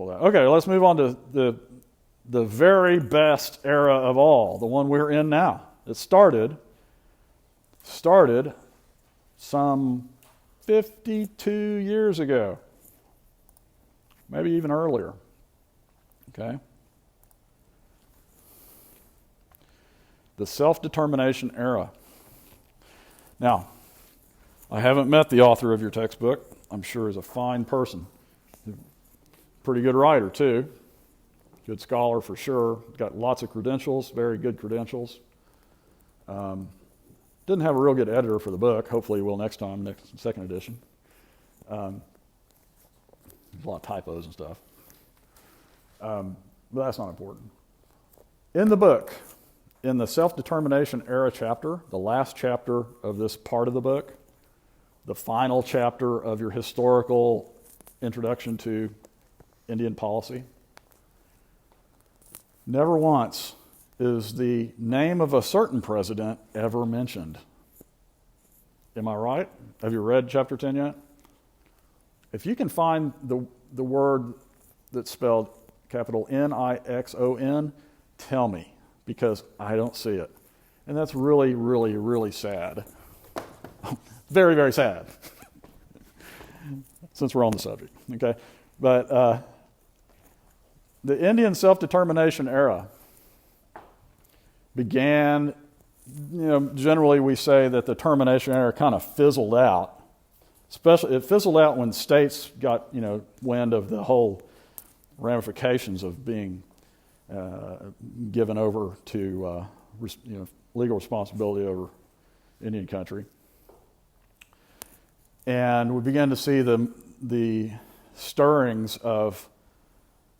Okay, let's move on to the very best era of all, the one we're in now. It started some 52 years ago, maybe even earlier. Okay? The self-determination era. Now, I haven't met the author of your textbook. I'm sure he's a fine person. Pretty good writer, too. Good scholar for sure. Got lots of credentials, very good credentials. Didn't have a real good editor for the book. Hopefully he will next time, second edition. There's a lot of typos and stuff. But that's not important. In the book, in the self-determination era chapter, the last chapter of this part of the book, the final chapter of your historical introduction to Indian policy, never once is the name of a certain president ever mentioned. Am I right? Have you read chapter 10 yet? If you can find the word that's spelled capital Nixon, tell me, because I don't see it. And that's really, really, really sad. Very, very sad. Since we're on the subject, okay? But the Indian self-determination era began, generally we say that the termination era kind of fizzled out. Especially, it fizzled out when states got, wind of the whole ramifications of being given over to, legal responsibility over Indian country. And we began to see the stirrings of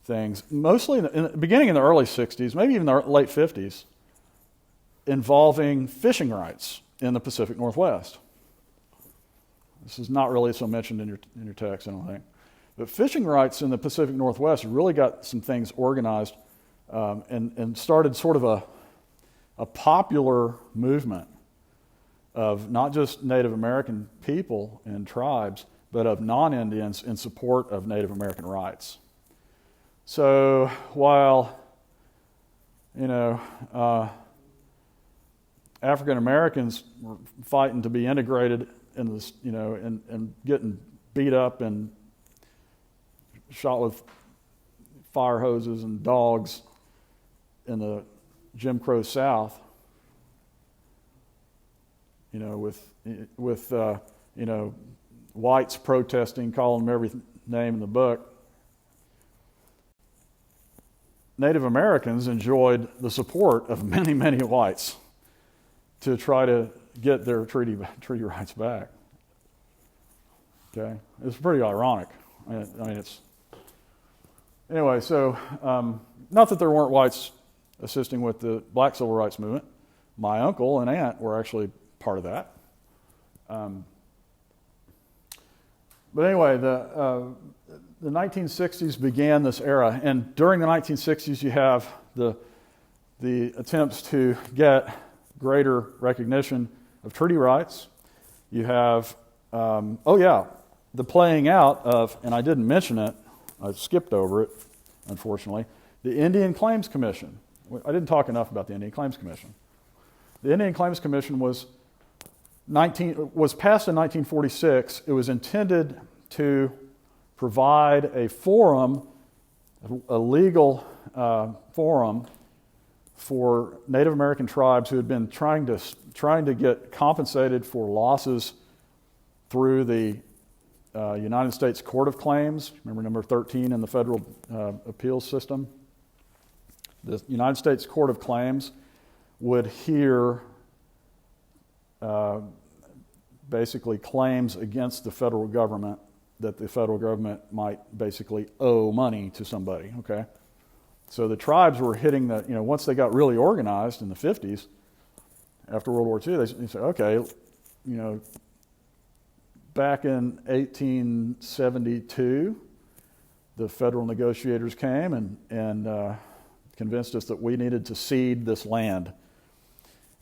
things, mostly beginning in the early 60s, maybe even the late 50s, involving fishing rights in the Pacific Northwest. This is not really so mentioned in your text, I don't think. But fishing rights in the Pacific Northwest really got some things organized and started sort of a popular movement of not just Native American people and tribes, but of non-Indians in support of Native American rights. So while, African Americans were fighting to be integrated in this, and getting beat up and shot with fire hoses and dogs in the Jim Crow South, with whites protesting, calling them every name in the book. Native Americans enjoyed the support of many, many whites to try to get their treaty rights back. Okay, it's pretty ironic. Anyway. So not that there weren't whites assisting with the Black Civil Rights Movement. My uncle and aunt were actually part of that. But anyway, the 1960s began this era, and during the 1960s, you have the attempts to get greater recognition of treaty rights. You have, the playing out of, and I didn't mention it, I skipped over it, unfortunately, the Indian Claims Commission. I didn't talk enough about the Indian Claims Commission. The Indian Claims Commission was passed in 1946. It was intended to provide a forum, a legal forum for Native American tribes who had been trying to get compensated for losses through the United States Court of Claims. Remember number 13 in the federal appeals system? The United States Court of Claims would hear basically claims against the federal government that the federal government might basically owe money to somebody, okay? So the tribes were hitting once they got really organized in the 50s, after World War II, they said, okay, back in 1872, the federal negotiators came and convinced us that we needed to cede this land.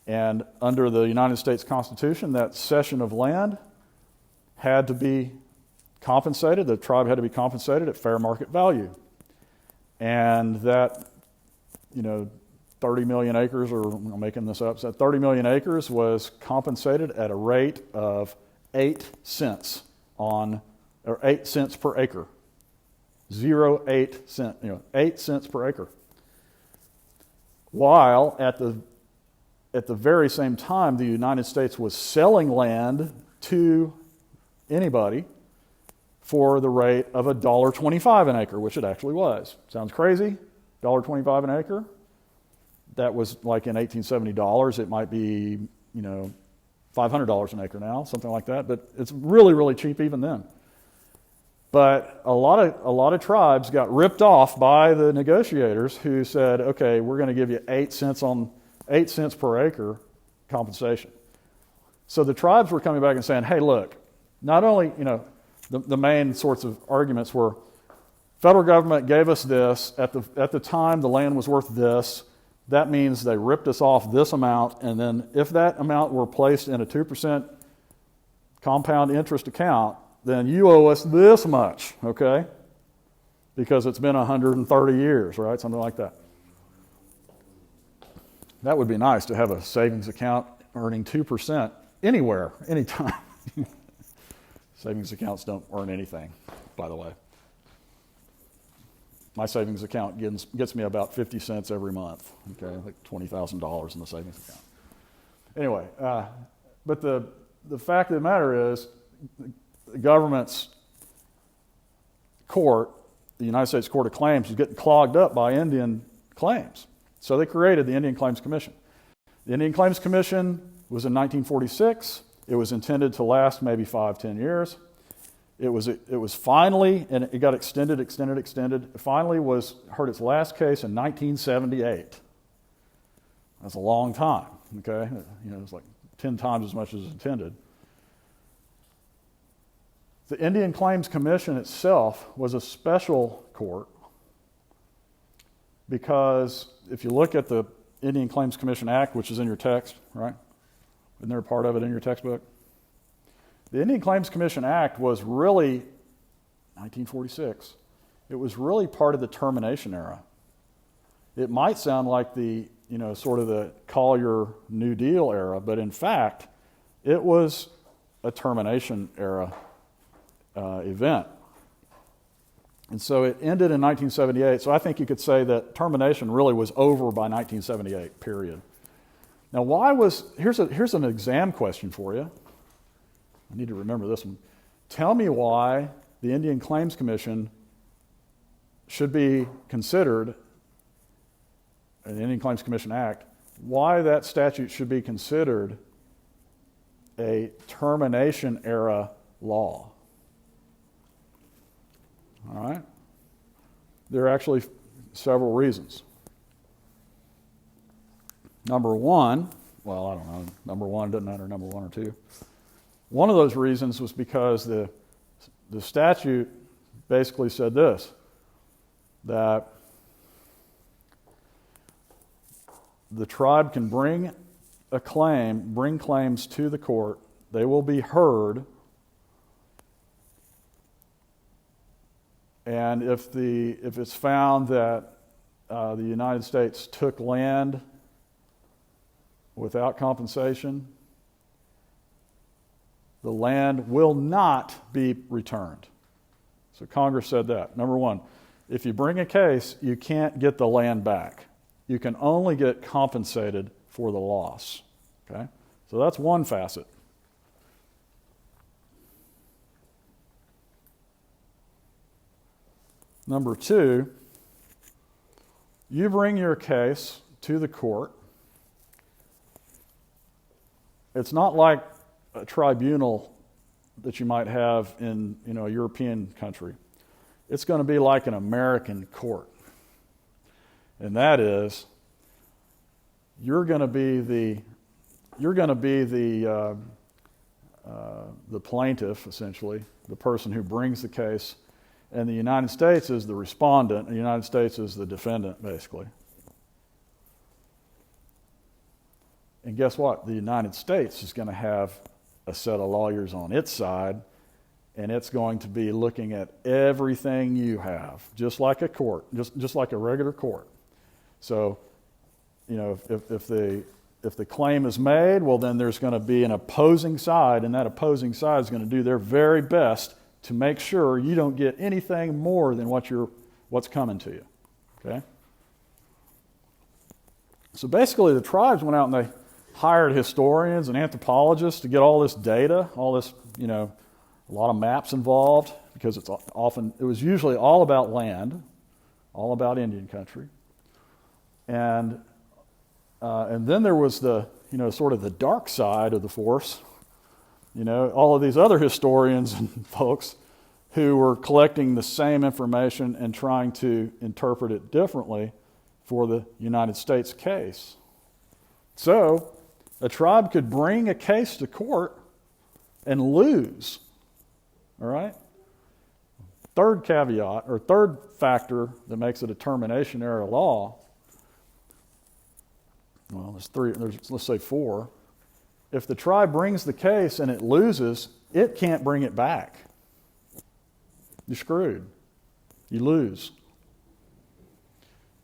And under the United States Constitution, that cession of land had to be compensated. The tribe had to be compensated at fair market value. And that, 30 million acres, or I'm making this up, so 30 million acres was compensated at a rate of 8 cents or 8 cents per acre. 0.8 cent, 8 cents per acre. While at the very same time, the United States was selling land to anybody for the rate of $1.25 an acre, which it actually was. Sounds crazy? $1.25 an acre? That was like in 1870 dollars. It might be, $500 an acre now, something like that. But it's really, really cheap even then. But a lot of tribes got ripped off by the negotiators who said, okay, we're going to give you 8 cents per acre compensation. So the tribes were coming back and saying, hey, look, not only, the main sorts of arguments were federal government gave us this. At the time, the land was worth this. That means they ripped us off this amount, and then if that amount were placed in a 2% compound interest account, then you owe us this much, okay? Because it's been 130 years, right? Something like that. That would be nice to have a savings account earning 2% anywhere, anytime. Savings accounts don't earn anything, by the way. My savings account gets me about 50 cents every month, okay, like $20,000 in the savings account. Anyway, but the fact of the matter is, the government's court, the United States Court of Claims, was getting clogged up by Indian claims. So they created the Indian Claims Commission. The Indian Claims Commission was in 1946. It was intended to last maybe 5-10 years. It was finally, and it got extended. It finally heard its last case in 1978. That's a long time, okay? It's like 10 times as much as intended. The Indian Claims Commission itself was a special court because if you look at the Indian Claims Commission Act, which is in your text, right? Isn't there a part of it in your textbook? The Indian Claims Commission Act was really, 1946, it was really part of the termination era. It might sound like sort of the Collier New Deal era, but in fact, it was a termination era event. And so it ended in 1978, so I think you could say that termination really was over by 1978, period. Now here's an exam question for you. I need to remember this one. Tell me why the Indian Claims Commission should be considered, an Indian Claims Commission Act, why that statute should be considered a termination era law. All right? There are actually several reasons. Number one, well, I don't know, number one doesn't matter, number one or two. One of those reasons was because the statute basically said this, that the tribe can bring claims to the court, they will be heard, and if it's found that the United States took land without compensation, the land will not be returned. So Congress said that. Number one, if you bring a case, you can't get the land back. You can only get compensated for the loss. Okay? So that's one facet. Number two, you bring your case to the court. It's not like a tribunal that you might have in a European country. It's going to be like an American court. And that is, you're going to be the plaintiff, essentially, the person who brings the case, and the United States is the respondent, and the United States is the defendant, basically. And guess what? The United States is going to have a set of lawyers on its side, and it's going to be looking at everything you have, just like a court, just like a regular court. So, if the claim is made, well, then there's going to be an opposing side, and that opposing side is going to do their very best to make sure you don't get anything more than what's coming to you. Okay? So basically, the tribes went out and they hired historians and anthropologists to get all this data, all this, a lot of maps involved, because it was usually all about land, all about Indian country. And then there was the, sort of the dark side of the force, all of these other historians and folks who were collecting the same information and trying to interpret it differently for the United States case. So, a tribe could bring a case to court and lose. All right? Third caveat, or third factor that makes it a termination error of law, well, let's say four. If the tribe brings the case and it loses, it can't bring it back. You're screwed. You lose.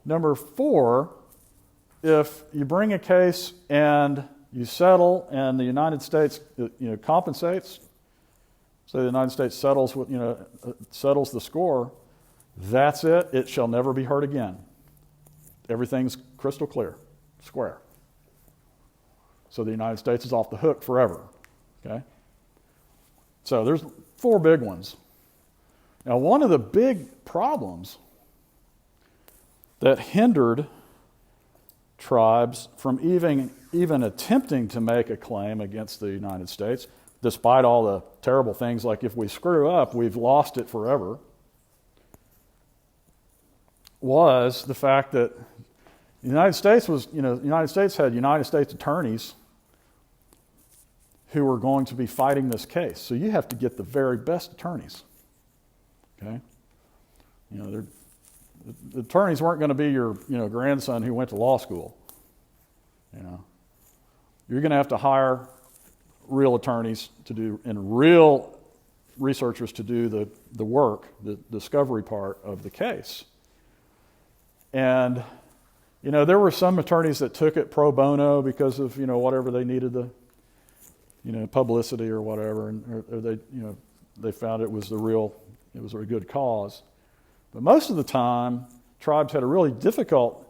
Number four, if you bring a case and you settle and the United States compensates, say the United States settles the score, that's it. It shall never be heard again. Everything's crystal clear, square. So the United States is off the hook forever. Okay? So there's four big ones. Now, one of the big problems that hindered tribes from even attempting to make a claim against the United States, despite all the terrible things like if we screw up, we've lost it forever, was the fact that the United States had United States attorneys who were going to be fighting this case. So you have to get the very best attorneys. Okay? The attorneys weren't going to be your grandson who went to law school. You're going to have to hire real attorneys and real researchers to do the work, the discovery part of the case. And there were some attorneys that took it pro bono because of whatever they needed the publicity or whatever, or they found it was a good cause. But most of the time, tribes had a really difficult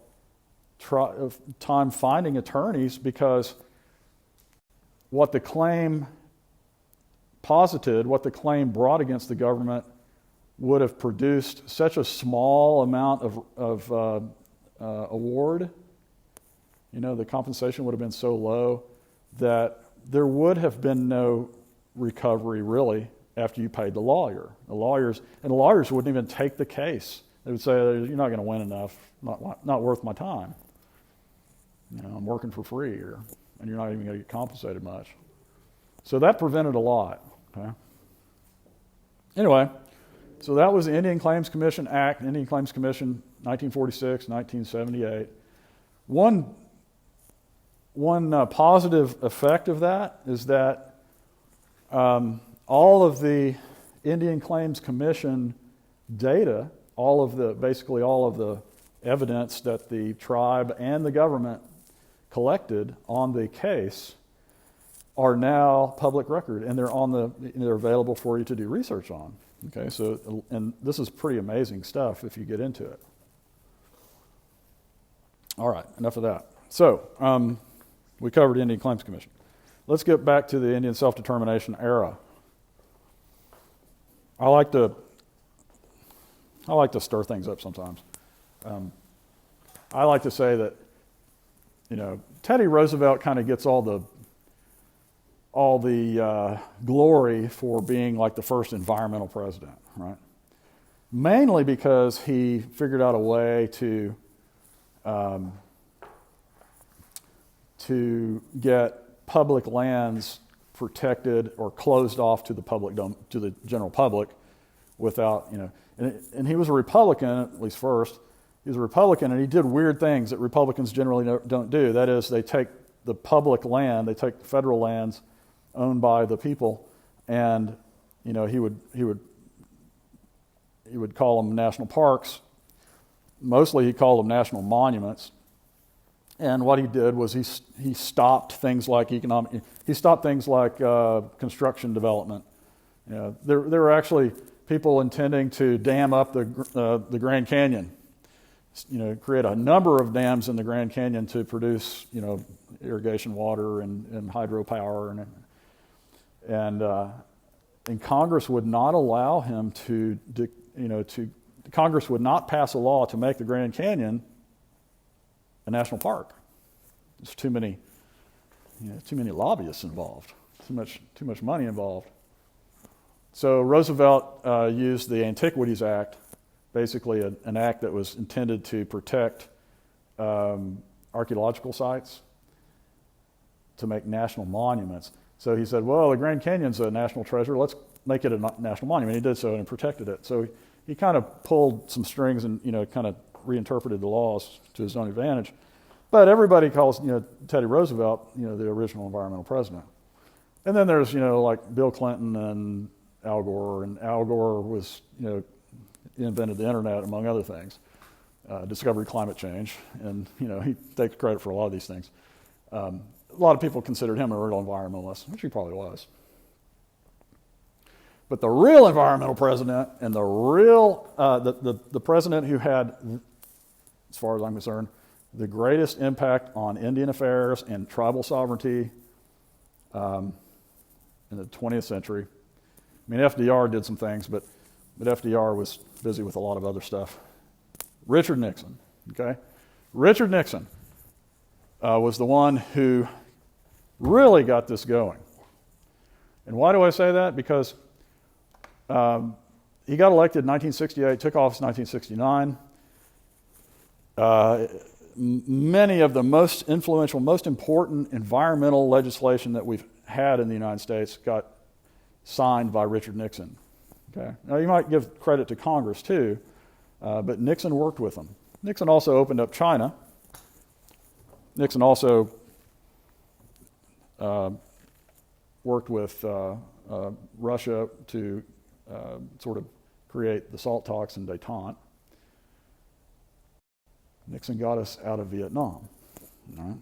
time finding attorneys because what the claim posited, what the claim brought against the government, would have produced such a small amount of award. The compensation would have been so low that there would have been no recovery really after you paid the lawyer. The lawyers wouldn't even take the case. They would say, "You're not going to win enough. Not worth my time. I'm working for free here, and you're not even going to get compensated much." So that prevented a lot. Okay? Anyway, so that was the Indian Claims Commission Act, Indian Claims Commission, 1946, 1978. One positive effect of that is that all of the Indian Claims Commission data, basically all of the evidence that the tribe and the government collected on the case are now public record, and they're available for you to do research on. Okay, so and this is pretty amazing stuff if you get into it. All right, enough of that. So we covered Indian Claims Commission. Let's get back to the Indian self-determination era. I like to stir things up sometimes. I like to say that Teddy Roosevelt kind of gets all the glory for being like the first environmental president, right? Mainly because he figured out a way to get public lands protected or closed off to the general public without, and he was a Republican, at least first. He was a Republican, and he did weird things that Republicans generally don't do. That is, they take the public land, they take the federal lands owned by the people, and he would call them national parks. Mostly he called them national monuments. And what he did was he stopped things like construction development. There were actually people intending to dam up the Grand Canyon. Create a number of dams in the Grand Canyon to produce irrigation water and hydropower and Congress would not allow him Congress would not pass a law to make the Grand Canyon a national park. There's too many lobbyists involved, too much money involved. So Roosevelt used the Antiquities Act, basically an act that was intended to protect archaeological sites, to make national monuments. So he said, well, the Grand Canyon's a national treasure, let's make it a national monument. He did so and protected it. So he kind of pulled some strings and kind of reinterpreted the laws to his own advantage. But everybody calls Teddy Roosevelt the original environmental president. And then there's like Bill Clinton and Al Gore was invented the internet among other things, discovered climate change, and he takes credit for a lot of these things. A lot of people considered him a real environmentalist, which he probably was. But the real environmental president and the real the president who had, as far as I'm concerned, the greatest impact on Indian affairs and tribal sovereignty in the 20th century. I mean, FDR did some things, but FDR was busy with a lot of other stuff. Richard Nixon, okay? Richard Nixon was the one who really got this going. And why do I say that? Because he got elected in 1968, took office in 1969. Many of the most influential, most important environmental legislation that we've had in the United States got signed by Richard Nixon. Okay. Now you might give credit to Congress too, but Nixon worked with them. Nixon also opened up China. Nixon also worked with Russia to sort of create the SALT talks and détente. Nixon got us out of Vietnam. All right?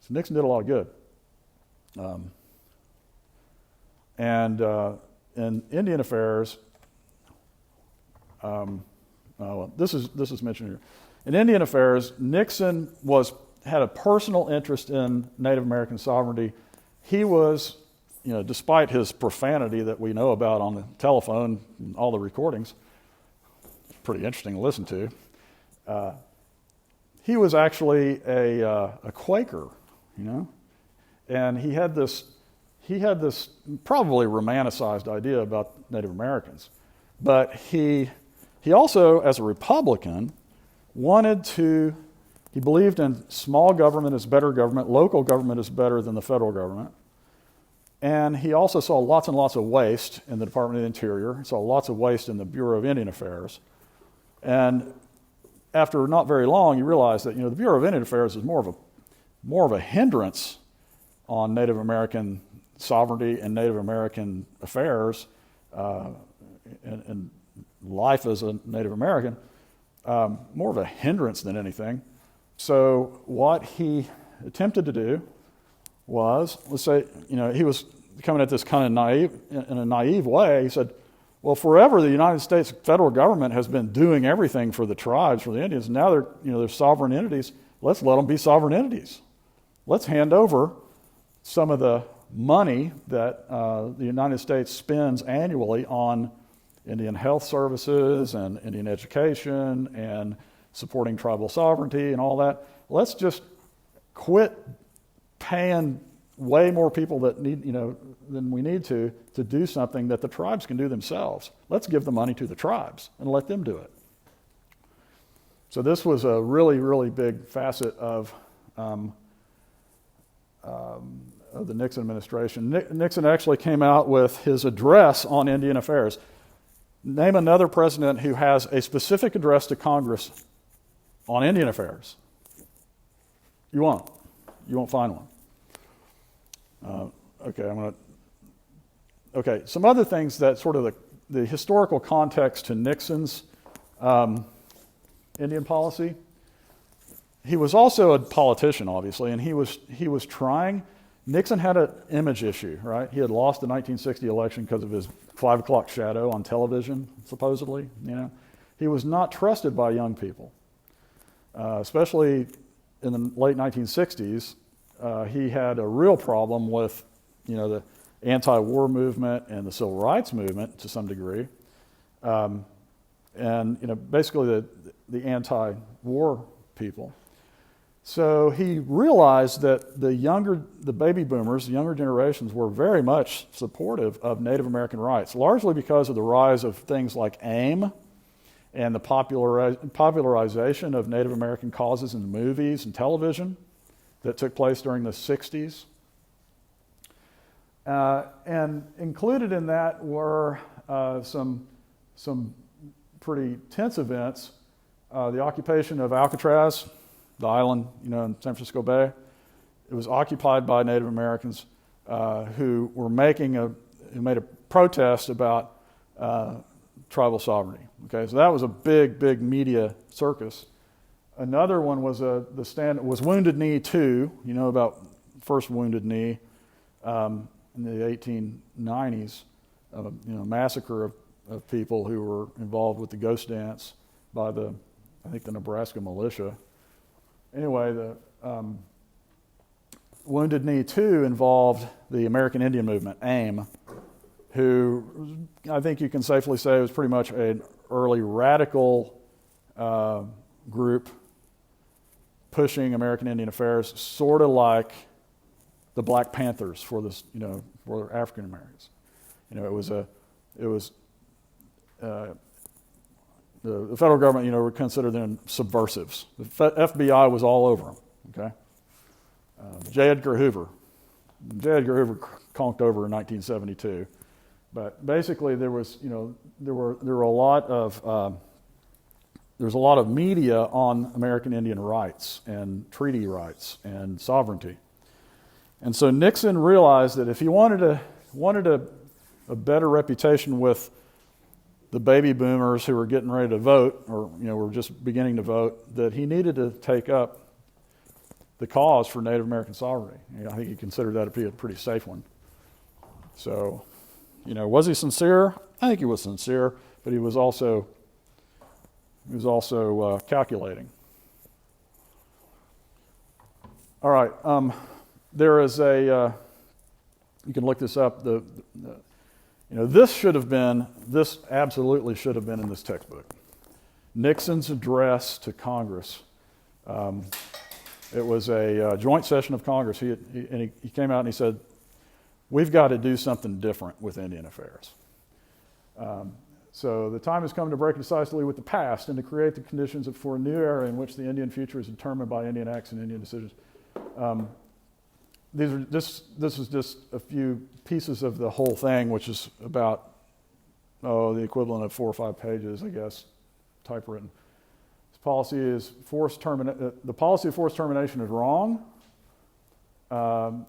So Nixon did a lot of good. And in Indian affairs, this is mentioned here. In Indian affairs, Nixon had a personal interest in Native American sovereignty. He was, despite his profanity that we know about on the telephone and all the recordings, pretty interesting to listen to. He was actually a Quaker, and he had this probably romanticized idea about Native Americans. But he also, as a Republican, he believed in small government is better government, local government is better than the federal government. And he also saw lots and lots of waste in the Department of the Interior. He saw lots of waste in the Bureau of Indian Affairs. And after not very long, you realize that the Bureau of Indian Affairs is more of a hindrance on Native American sovereignty and Native American affairs and life as a Native American, more of a hindrance than anything. So what he attempted to do was, let's say, he was coming at this kind of in a naive way. He said, well, forever the United States federal government has been doing everything for the tribes, for the Indians. Now they're sovereign entities. Let's let them be sovereign entities. Let's hand over some of the money that the United States spends annually on Indian health services and Indian education and supporting tribal sovereignty and all that. Let's just quit paying way more people than we need to do something that the tribes can do themselves. Let's give the money to the tribes and let them do it. So this was a really, really big facet of the Nixon administration. Nixon actually came out with his address on Indian affairs. Name another president who has a specific address to Congress on Indian affairs. You won't find one. Okay, I'm going to Okay, some other things that sort of the historical context to Nixon's Indian policy. He was also a politician, obviously, and he was trying. Nixon had an image issue, right? He had lost the 1960 election because of his 5 o'clock shadow on television, supposedly. He was not trusted by young people, especially in the late 1960s. He had a real problem with, the anti-war movement and the civil rights movement to some degree, and basically the anti-war people. So he realized that the baby boomers, the younger generations, were very much supportive of Native American rights, largely because of the rise of things like AIM and the popularization of Native American causes in movies and television that took place during the 60s. And included in that were some pretty tense events. The occupation of Alcatraz, the island, in San Francisco Bay. It was occupied by Native Americans who made a protest about tribal sovereignty. Okay, so that was a big media circus. Another one was was Wounded Knee 2. You know about first Wounded Knee in the 1890s, massacre of people who were involved with the ghost dance by the Nebraska militia. Anyway, the Wounded Knee 2 involved the American Indian Movement, AIM, who I think you can safely say was pretty much an early radical group pushing American Indian affairs, sort of like the Black Panthers for African Americans. The federal government, would consider them subversives. The FBI was all over them. Okay, J. Edgar Hoover conked over in 1972, but basically there was a lot of media on American Indian rights and treaty rights and sovereignty, and so Nixon realized that if he wanted a better reputation with the baby boomers who were getting ready to vote, or were just beginning to vote, that he needed to take up the cause for Native American sovereignty. I think he considered that to be a pretty safe one. So, was he sincere? I think he was sincere, but he was also calculating. All right, there is you can look this up. This absolutely should have been in this textbook. Nixon's address to Congress. It was a joint session of Congress. He came out and he said, "We've got to do something different with Indian affairs. So the time has come to break decisively with the past and to create the conditions for a new era in which the Indian future is determined by Indian acts and Indian decisions." This is just a few pieces of the whole thing, which is about the equivalent of 4 or 5 pages, I guess, typewritten. The policy of forced termination is wrong. The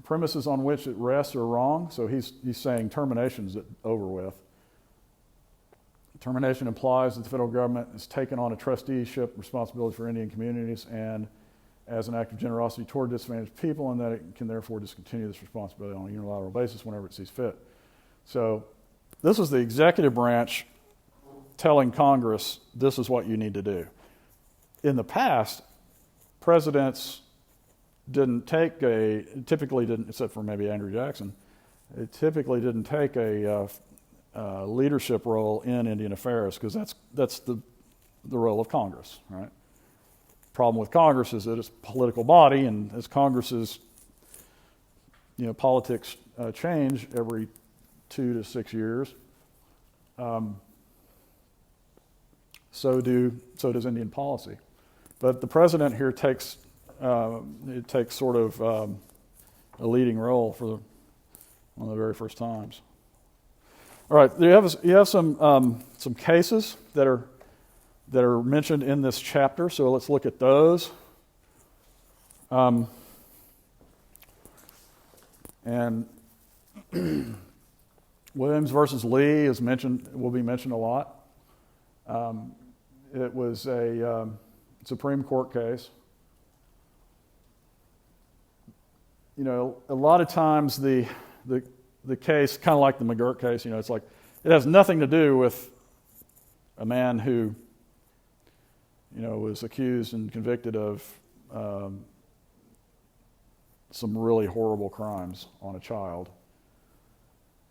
premises on which it rests are wrong. So he's saying termination is over with. Termination implies that the federal government has taken on a trusteeship responsibility for Indian communities and as an act of generosity toward disadvantaged people, and that it can therefore discontinue this responsibility on a unilateral basis whenever it sees fit. So this is the executive branch telling Congress, this is what you need to do. In the past, presidents typically didn't, except for maybe Andrew Jackson, they typically didn't take a leadership role in Indian affairs, because that's the role of Congress, right? Problem with Congress is that it's a political body, and as Congress's politics change every 2 to 6 years, so does Indian policy. But the president here takes sort of a leading role for one of the very first times. All right, you have some cases that are mentioned in this chapter, so let's look at those. And Williams versus Lee will be mentioned a lot. It was a Supreme Court case. You know, a lot of times the case, kind of like the McGirt case, you know, it's like it has nothing to do with a man who, you know, was accused and convicted of some really horrible crimes on a child.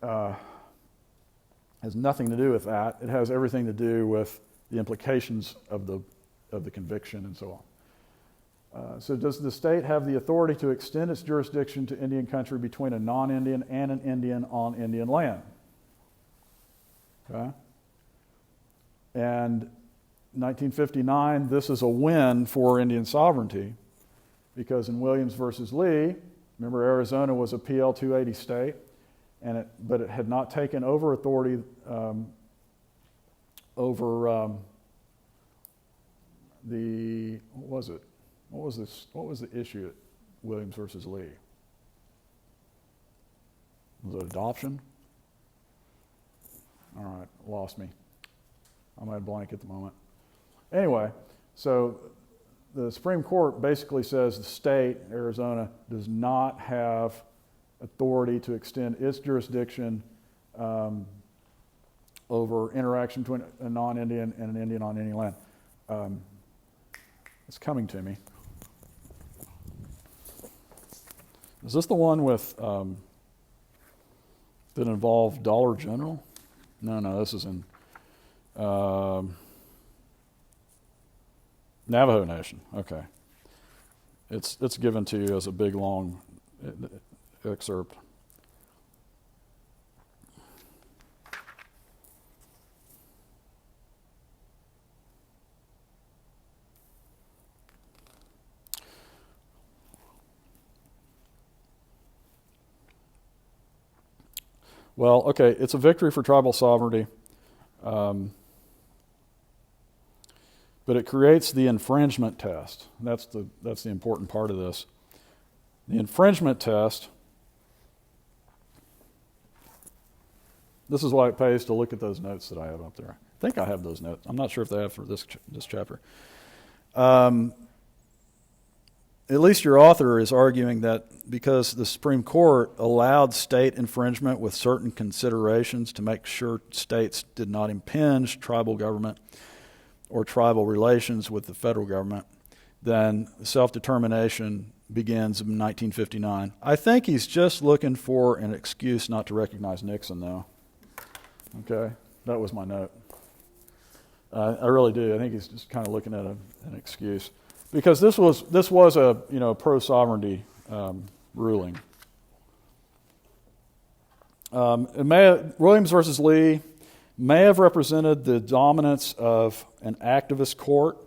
Has nothing to do with that. It has everything to do with the implications of the conviction and so on. So does the state have the authority to extend its jurisdiction to Indian country between a non-Indian and an Indian on Indian land? Okay. And 1959, this is a win for Indian sovereignty because in Williams versus Lee, remember Arizona was a PL 280 state, but it had not taken over authority over what was the issue at Williams versus Lee? Was it adoption? All right, lost me. I'm at blank at the moment. Anyway, so the Supreme Court basically says the state, Arizona, does not have authority to extend its jurisdiction over interaction between a non-Indian and an Indian on any land. It's coming to me. Is this the one with that involved Dollar General? No, this is in Navajo Nation. Okay, it's given to you as a big long excerpt. Well, okay, it's a victory for tribal sovereignty, but it creates the infringement test. That's the important part of this. The infringement test. This is why it pays to look at those notes that I have up there. I think I have those notes. I'm not sure if they have for this chapter. At least your author is arguing that because the Supreme Court allowed state infringement with certain considerations to make sure states did not impinge tribal government or tribal relations with the federal government, then self-determination begins in 1959. I think he's just looking for an excuse not to recognize Nixon, though. Okay, that was my note. I really do. I think he's just kind of looking at an excuse. Because this was a pro-sovereignty ruling. Williams versus Lee may have represented the dominance of an activist court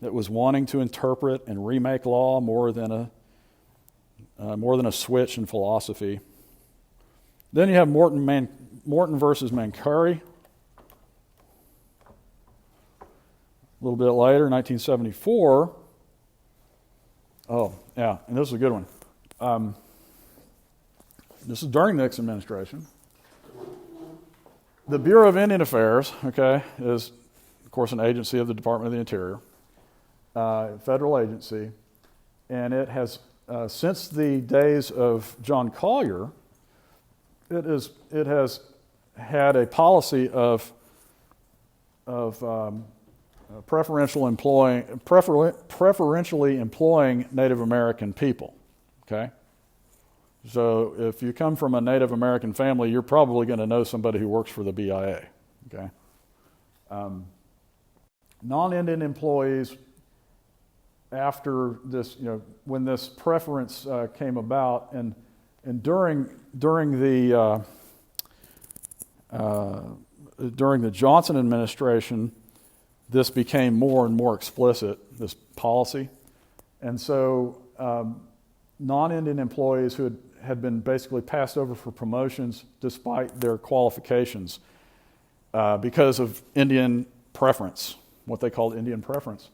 that was wanting to interpret and remake law more than a switch in philosophy. Then you have Morton versus Mancari. A little bit later, 1974. Oh, yeah, and this is a good one. This is during the Nixon administration. The Bureau of Indian Affairs, okay, is, of course, an agency of the Department of the Interior, federal agency, and it has, since the days of John Collier, it has had a policy of preferentially employing Native American people, okay? So if you come from a Native American family, you're probably going to know somebody who works for the BIA, okay? Non-Indian employees, after this, when this preference came about, and during the Johnson administration, this became more and more explicit, this policy. And so non-Indian employees who had been basically passed over for promotions despite their qualifications because of Indian preference, what they called Indian preference.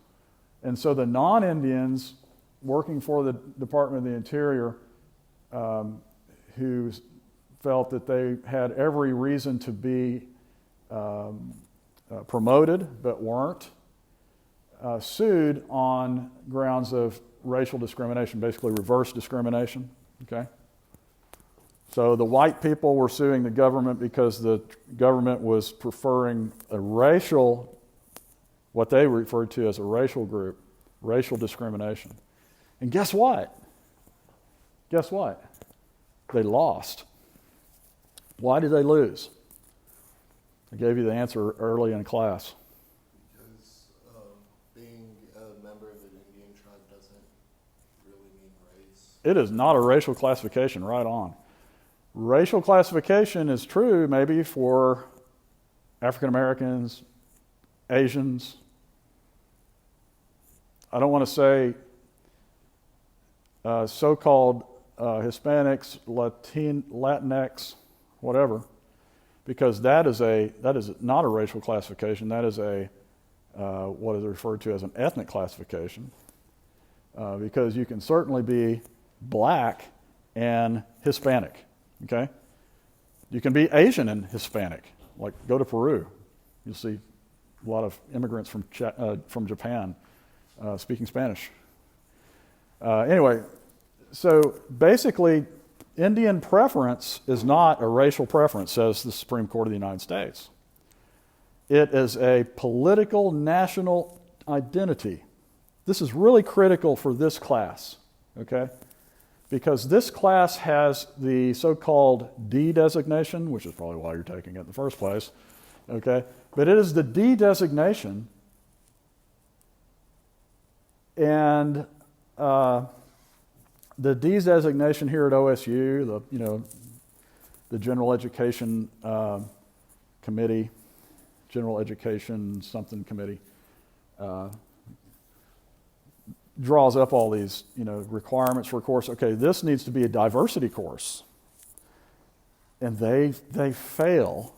And so the non-Indians working for the Department of the Interior who felt that they had every reason to be promoted but weren't, sued on grounds of racial discrimination, basically reverse discrimination. Okay? So the white people were suing the government because the government was preferring a racial, what they referred to as a racial group, racial discrimination. And guess what? Guess what? They lost. Why did they lose? I gave you the answer early in class. Because being a member of an Indian tribe doesn't really mean race. It is not a racial classification, right on. Racial classification is true maybe for African Americans, Asians. I don't want to say so-called Hispanics, Latinx, whatever, because that is not a racial classification. That is what is referred to as an ethnic classification, because you can certainly be black and Hispanic. Okay, you can be Asian and Hispanic. Like go to Peru, you'll see a lot of immigrants from Japan speaking Spanish. Anyway, so basically, Indian preference is not a racial preference, says the Supreme Court of the United States. It is a political national identity. This is really critical for this class, okay? Because this class has the so-called D designation, which is probably why you're taking it in the first place, okay? But it is the D designation, and the D designation here at OSU, the General Education Committee, General Education something committee, draws up all these, requirements for a course. Okay, this needs to be a diversity course. And they fail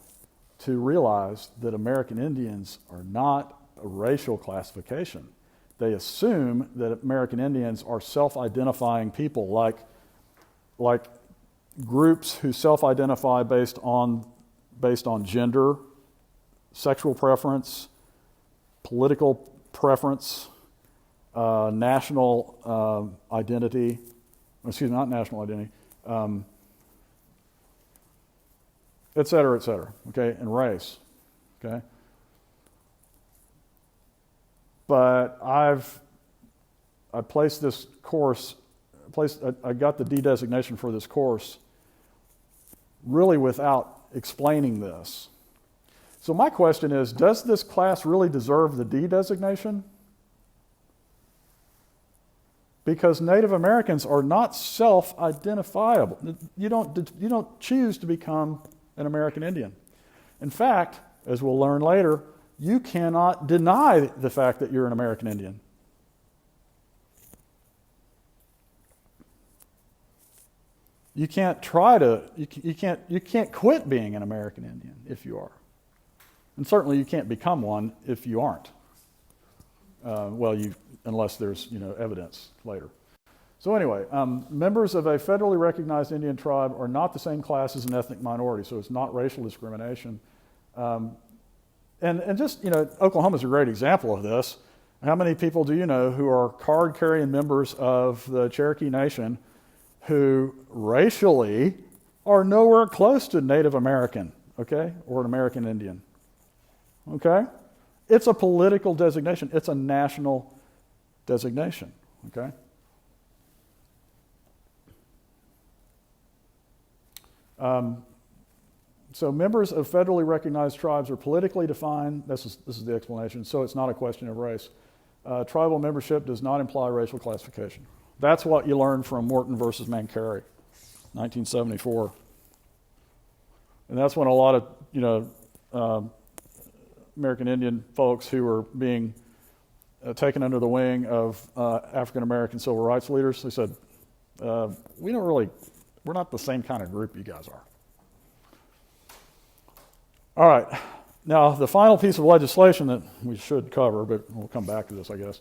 to realize that American Indians are not a racial classification. They assume that American Indians are self-identifying people, like groups who self-identify based on gender, sexual preference, political preference, national identity, not national identity, et cetera, okay, and race, okay? But I placed this course, I got the D designation for this course really without explaining this. So my question is, does this class really deserve the D designation? Because Native Americans are not self-identifiable. You don't choose to become an American Indian. In fact, as we'll learn later, you cannot deny the fact that you're an American Indian. You can't you can't quit being an American Indian if you are. And certainly you can't become one if you aren't. Unless there's evidence later. So anyway, members of a federally recognized Indian tribe are not the same class as an ethnic minority, so it's not racial discrimination. And just, Oklahoma's a great example of this. How many people do you know who are card-carrying members of the Cherokee Nation who racially are nowhere close to Native American, okay, or an American Indian? Okay? It's a political designation. It's a national designation, okay? So members of federally recognized tribes are politically defined. This is the explanation. So it's not a question of race. Tribal membership does not imply racial classification. That's what you learned from Morton versus Mancari, 1974. And that's when a lot of, American Indian folks who were being taken under the wing of African American civil rights leaders, they said, we're not the same kind of group you guys are. All right. Now, the final piece of legislation that we should cover, but we'll come back to this, I guess,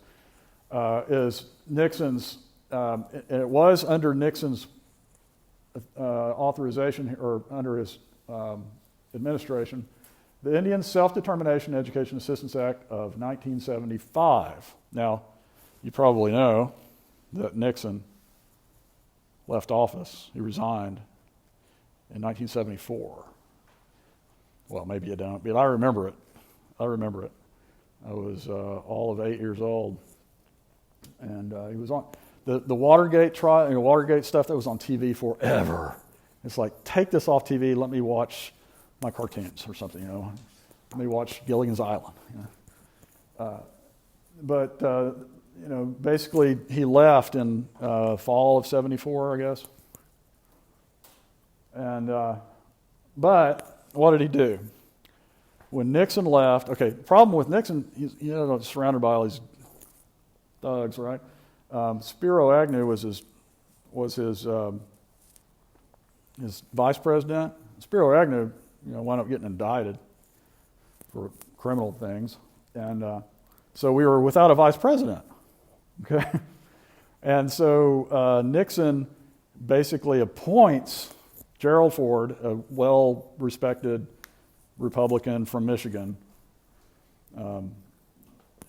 is Nixon's, and it was under Nixon's authorization, or under his administration, the Indian Self-Determination Education Assistance Act of 1975. Now, you probably know that Nixon left office. He resigned in 1974. Well, maybe you don't, but I remember it. I was all of 8 years old, and he was on the Watergate trial, Watergate stuff that was on TV forever. It's like, take this off TV, let me watch my cartoons or something, Let me watch Gilligan's Island. Basically he left in fall of '74, I guess. And but what did he do? When Nixon left, okay, the problem with Nixon, he's surrounded by all these thugs, right? Spiro Agnew was his vice president. Spiro Agnew, wound up getting indicted for criminal things, and so we were without a vice president. Okay, and so Nixon basically appoints Gerald Ford, a well-respected Republican from Michigan, and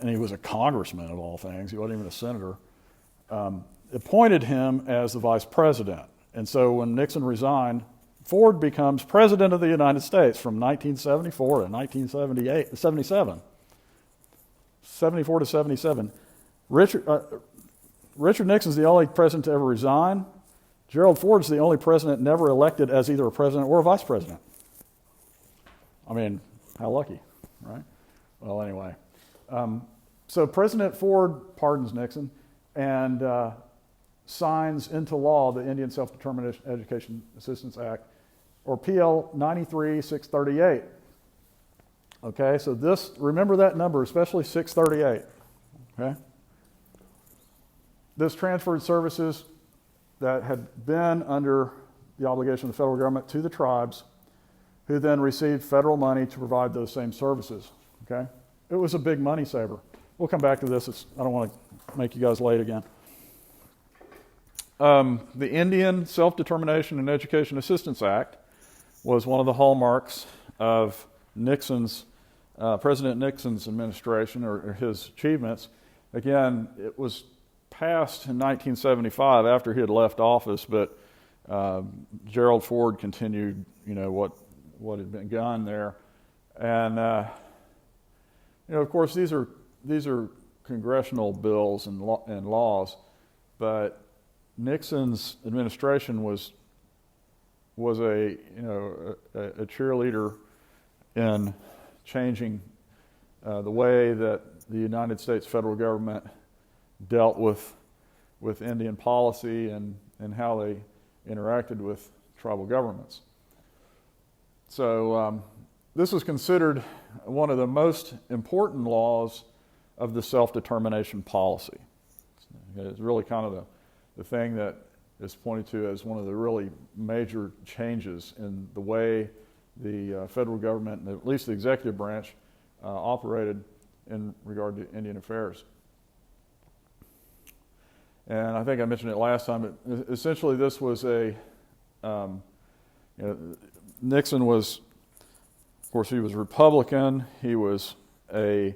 he was a congressman of all things. He wasn't even a senator. Appointed him as the vice president. And so when Nixon resigned, Ford becomes president of the United States from 1974 to 1977. 74 to 77. Richard Nixon's the only president to ever resign. Gerald Ford's the only president never elected as either a president or a vice president. I mean, how lucky, right? Well, anyway. So President Ford pardons Nixon and signs into law the Indian Self-Determination Education Assistance Act, or PL 93-638. Okay, so remember that number, especially 638. Okay? This transferred services that had been under the obligation of the federal government to the tribes, who then received federal money to provide those same services. Okay? It was a big money saver. We'll come back to this. I don't want to make you guys late again. The Indian Self-Determination and Education Assistance Act was one of the hallmarks of President Nixon's administration, or his achievements. Again, it was passed in 1975 after he had left office, but Gerald Ford continued, what had been done there, and of course these are congressional bills and laws, but Nixon's administration was a cheerleader in changing the way that the United States federal government dealt with Indian policy and how they interacted with tribal governments. So this was considered one of the most important laws of the self-determination policy. It's really kind of the thing that is pointed to as one of the really major changes in the way the federal government, and at least the executive branch, operated in regard to Indian affairs. And I think I mentioned it last time, but essentially this was Nixon was, of course, he was Republican. He was and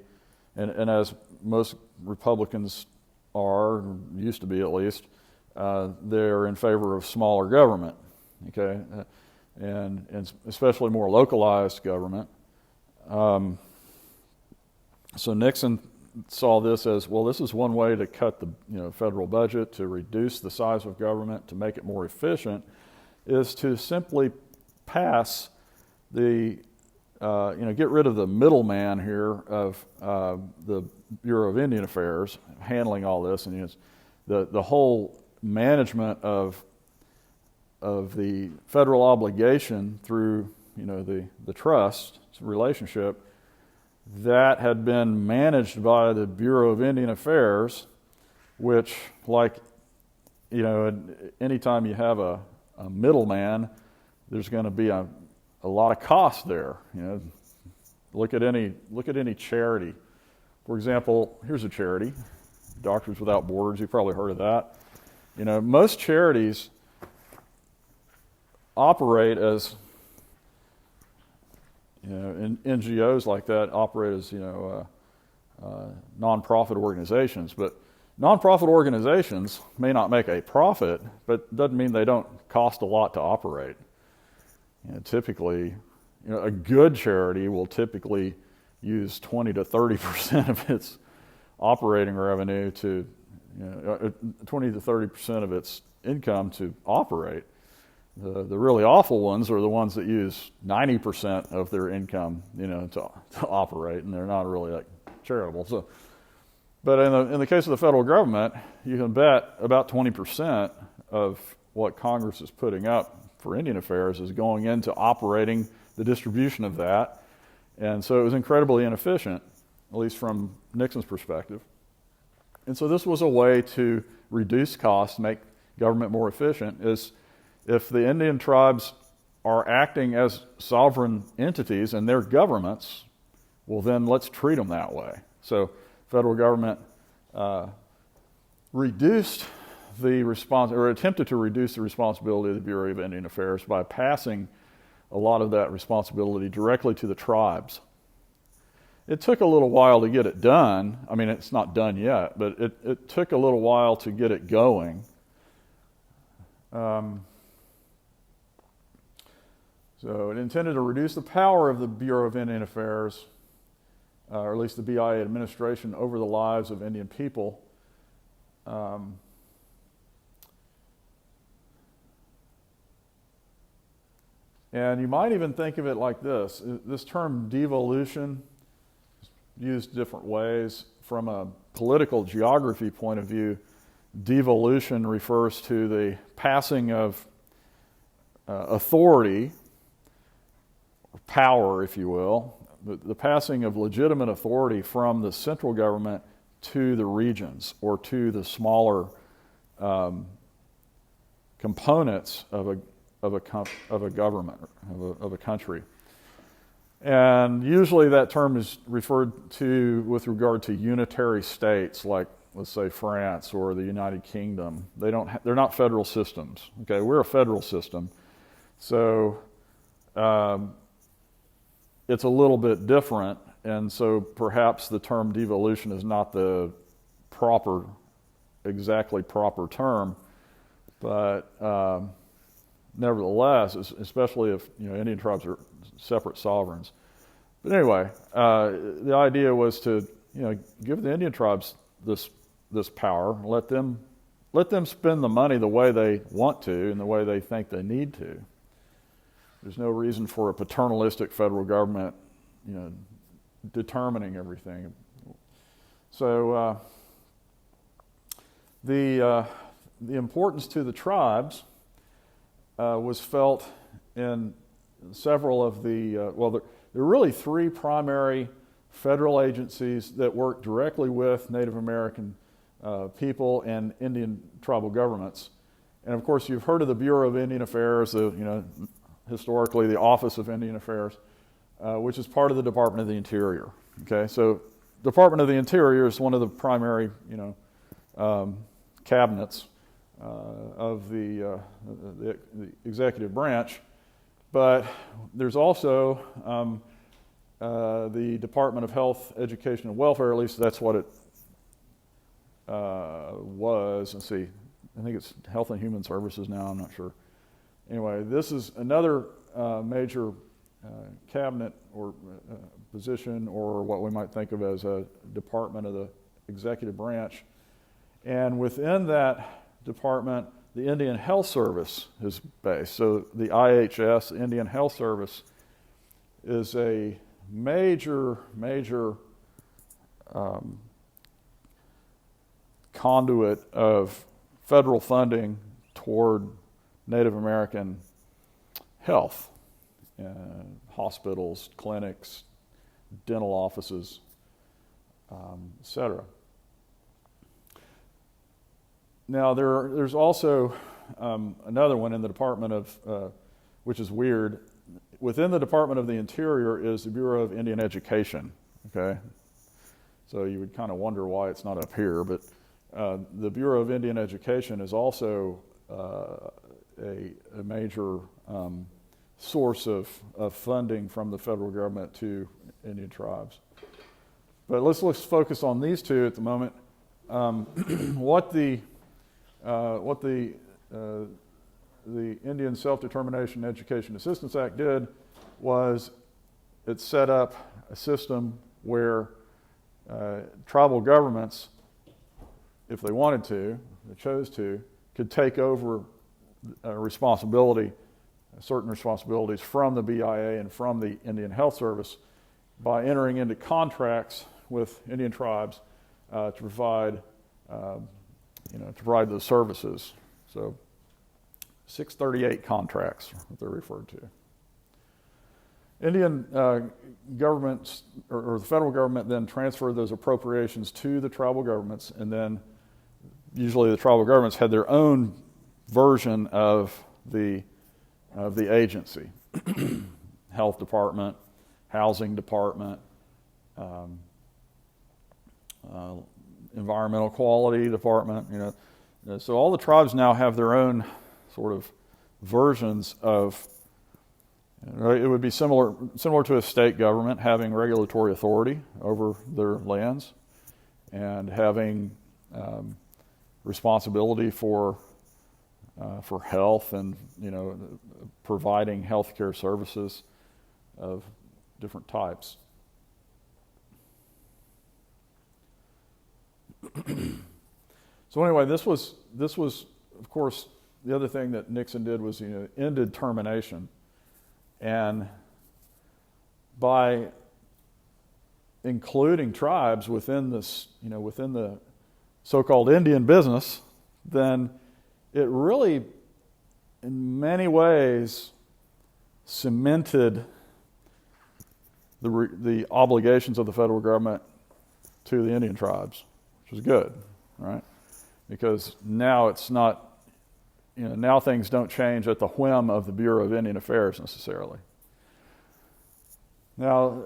as most Republicans are, used to be at least, they're in favor of smaller government, okay, and especially more localized government. So Nixon saw this as, well, this is one way to cut the federal budget, to reduce the size of government, to make it more efficient, is to simply pass get rid of the middleman here of the Bureau of Indian Affairs handling all this, and the whole management of the federal obligation through the trust relationship that had been managed by the Bureau of Indian Affairs, which, anytime you have a middleman, there's going to be a lot of cost there. Look at any charity. For example, here's a charity, Doctors Without Borders. You've probably heard of that. Most charities operate as, NGOs like that operate as, nonprofit organizations. But nonprofit organizations may not make a profit, but doesn't mean they don't cost a lot to operate. Typically, a good charity will typically use 20 to 30% of its operating revenue to, 20 to 30% of its income to operate. The really awful ones are the ones that use 90% of their income, to operate, and they're not really like charitable. So, but in the case of the federal government, you can bet about 20% of what Congress is putting up for Indian Affairs is going into operating the distribution of that. And so it was incredibly inefficient, at least from Nixon's perspective. And so this was a way to reduce costs, make government more efficient, is if the Indian tribes are acting as sovereign entities and they're governments, well then let's treat them that way. So federal government reduced the attempted to reduce the responsibility of the Bureau of Indian Affairs by passing a lot of that responsibility directly to the tribes. It took a little while to get it done. I mean, it's not done yet, but it took a little while to get it going. So it intended to reduce the power of the Bureau of Indian Affairs, or at least the BIA administration, over the lives of Indian people. And you might even think of it like this. This term devolution is used different ways. From a political geography point of view, devolution refers to the passing of authority, or power, if you will, the passing of legitimate authority from the central government to the regions or to the smaller components of a government, of a country. And usually that term is referred to with regard to unitary states like, let's say, France or the United Kingdom. They're not federal systems. Okay, we're a federal system. So it's a little bit different, and so perhaps the term devolution is not the exactly proper term, but nevertheless, especially if Indian tribes are separate sovereigns. But anyway, the idea was to give the Indian tribes this power, let them spend the money the way they want to and the way they think they need to. There's no reason for a paternalistic federal government, determining everything. So the importance to the tribes was felt in several of the, there are really three primary federal agencies that work directly with Native American people and Indian tribal governments. And of course, you've heard of the Bureau of Indian Affairs, historically the Office of Indian Affairs, which is part of the Department of the Interior. Okay, so Department of the Interior is one of the primary, cabinets of the executive branch, but there's also the Department of Health, Education, and Welfare. At least that's what it was. Let's see, I think it's Health and Human Services now. I'm not sure. Anyway, this is another major cabinet or position, or what we might think of as a department of the executive branch. And within that department, the Indian Health Service is based. So the IHS, the Indian Health Service, is a major conduit of federal funding toward Native American health, hospitals, clinics, dental offices, etc. Now there's also another one in the Department of, which is weird. Within the Department of the Interior is the Bureau of Indian Education. Okay, so you would kind of wonder why it's not up here, but the Bureau of Indian Education is also a major source of funding from the federal government to Indian tribes. But let's focus on these two at the moment. What the Indian Self-Determination Education Assistance Act did was it set up a system where tribal governments, if they wanted to, they chose to, could take over certain responsibilities from the BIA and from the Indian Health Service by entering into contracts with Indian tribes to provide those services. So 638 contracts, what they're referred to. Indian governments, or the federal government, then transferred those appropriations to the tribal governments, and then usually the tribal governments had their own version of the agency. Health department, housing department, environmental quality department, So all the tribes now have their own sort of versions of, it would be similar to a state government having regulatory authority over their lands and having responsibility for health and providing healthcare services of different types. So anyway, this was of course the other thing that Nixon did was ended termination, and by including tribes within this within the so-called Indian business, then it really, in many ways, cemented the obligations of the federal government to the Indian tribes, which was good, right? Because now it's not, now things don't change at the whim of the Bureau of Indian Affairs necessarily. Now,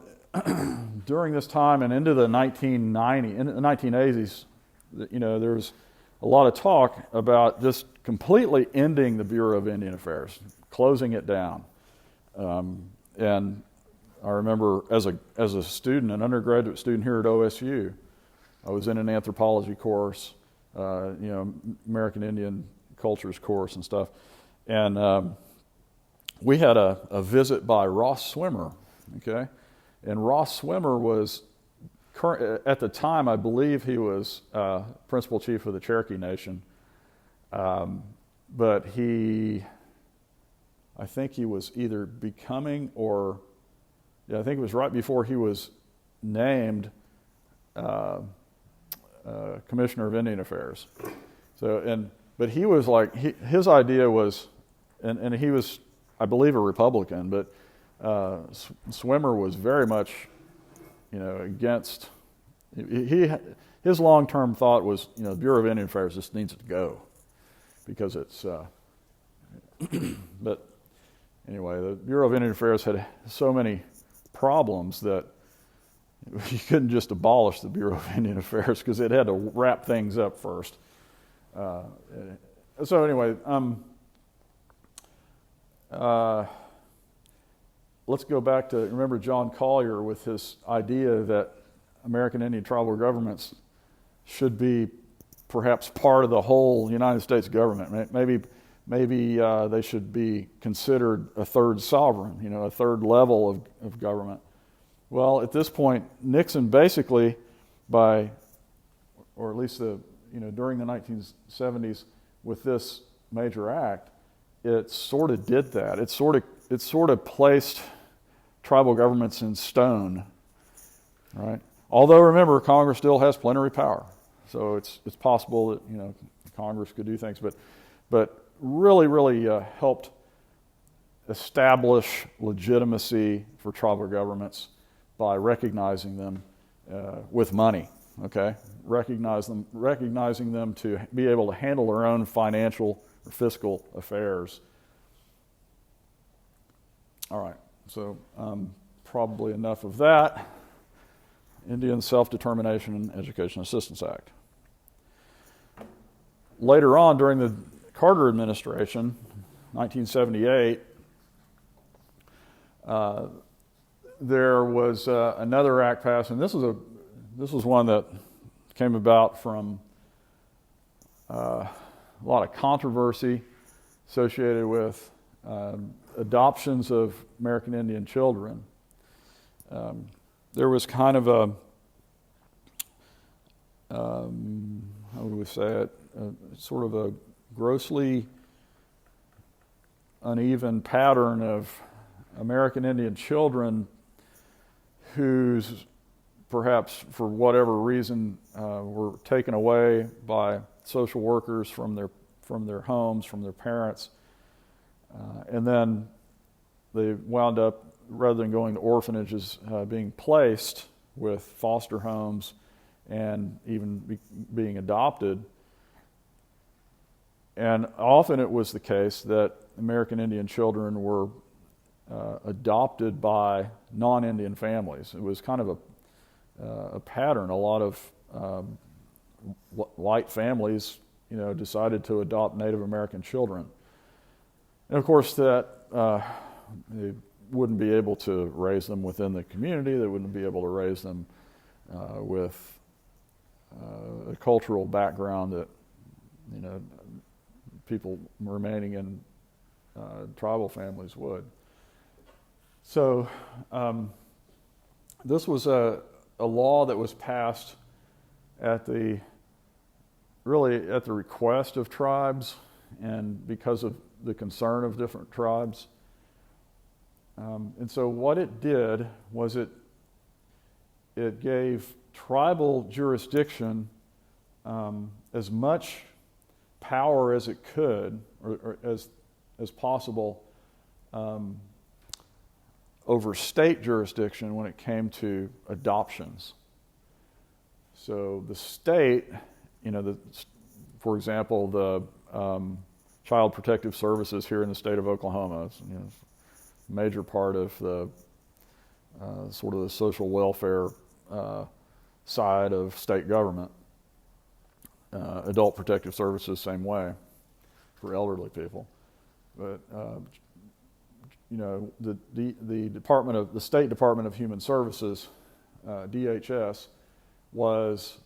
during this time and into the 1980s, there's a lot of talk about just completely ending the Bureau of Indian Affairs, closing it down. And I remember as a student, an undergraduate student here at OSU, I was in an anthropology course, American Indian cultures course and stuff. And we had a visit by Ross Swimmer, okay? And Ross Swimmer was, at the time, I believe he was principal chief of the Cherokee Nation. But I think he was either becoming I think it was right before he was named Commissioner of Indian Affairs. But he was like, his idea was, and he was, I believe, a Republican, but Swimmer was very much, against. His long-term thought was, the Bureau of Indian Affairs just needs to go because it's. But anyway, the Bureau of Indian Affairs had so many problems that you couldn't just abolish the Bureau of Indian Affairs because it had to wrap things up first. So anyway, let's go back to, remember John Collier with his idea that American Indian tribal governments should be perhaps part of the whole United States government. Maybe they should be considered a third sovereign, a third level of government. Well, at this point, Nixon basically, or at least during the 1970s, with this major act, it sort of did that. It sort of placed tribal governments in stone, right? Although remember, Congress still has plenary power, so it's possible that Congress could do things, but really helped establish legitimacy for tribal governments by recognizing them with money. Okay, recognizing them to be able to handle their own financial or fiscal affairs. All right, so probably enough of that. Indian Self-Determination and Education Assistance Act. Later on, during the Carter administration, 1978, there was another act passed, and this was one that came about from a lot of controversy associated with adoptions of American Indian children. There was kind of a, how would we say it, sort of a grossly uneven pattern of American Indian children whose, perhaps for whatever reason, were taken away by social workers from their homes, from their parents, and then they wound up, rather than going to orphanages, being placed with foster homes and even being adopted. And often it was the case that American Indian children were adopted by non-Indian families. It was kind of a pattern. A lot of white families, decided to adopt Native American children. And of course, that they wouldn't be able to raise them within the community. They wouldn't be able to raise them with a cultural background that, people remaining in tribal families would. So this was a law that was passed at the request of tribes and because of the concern of different tribes. And so what it did was it gave tribal jurisdiction as much power as it could, or as possible, over state jurisdiction when it came to adoptions. So the state, for example, the Child Protective Services here in the state of Oklahoma, it's, a major part of the sort of the social welfare side of state government. Adult Protective Services, same way, for elderly people. But the State Department of Human Services, DHS, was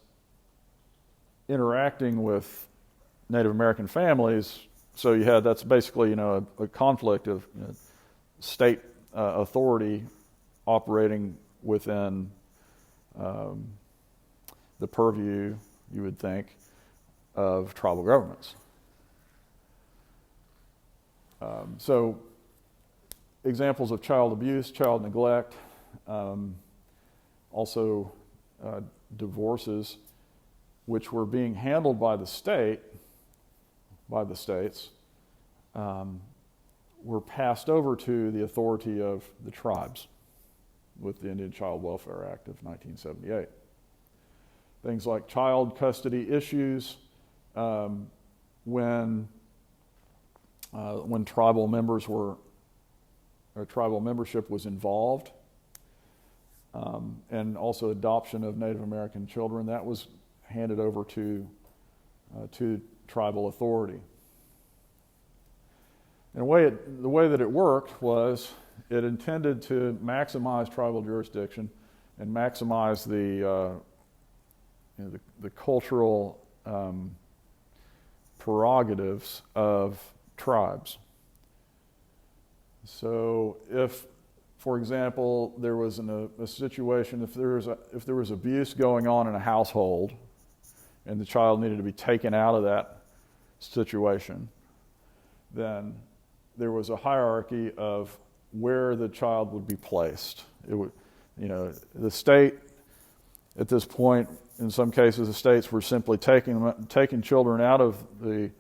interacting with Native American families. So that's basically a conflict of state authority operating within the purview, you would think, of tribal governments. So examples of child abuse, child neglect, also divorces, which were being handled by the states, were passed over to the authority of the tribes with the Indian Child Welfare Act of 1978. Things like child custody issues, when tribal membership was involved, and also adoption of Native American children, that was handed over to tribal authority. And the way that it worked was it intended to maximize tribal jurisdiction and maximize the cultural prerogatives of tribes. So if, for example, there was a situation, if there was abuse going on in a household and the child needed to be taken out of that situation, then there was a hierarchy of where the child would be placed. It would, the state, at this point, in some cases, the states were simply taking children out of the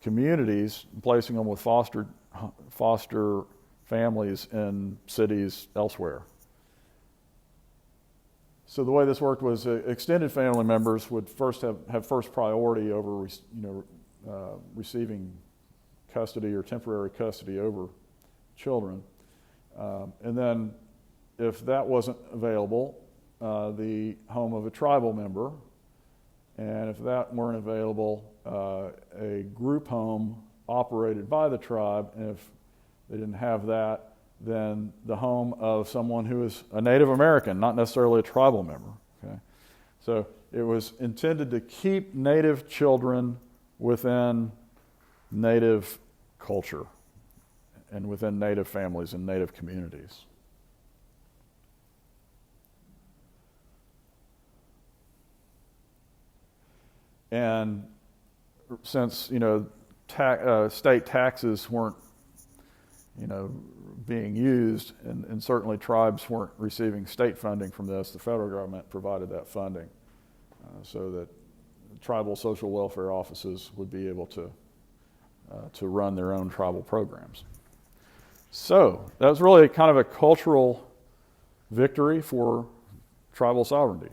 communities and placing them with foster families in cities elsewhere. So the way this worked was extended family members would first have first priority over receiving custody or temporary custody over children. And then if that wasn't available, the home of a tribal member, and if that weren't available, a group home operated by the tribe, and if they didn't have that, then the home of someone who is a Native American, not necessarily a tribal member. Okay? So it was intended to keep Native children within Native culture and within Native families and Native communities. And since, state taxes weren't, being used, and certainly tribes weren't receiving state funding from this, the federal government provided that funding so that tribal social welfare offices would be able to run their own tribal programs. So that was really kind of a cultural victory for tribal sovereignty.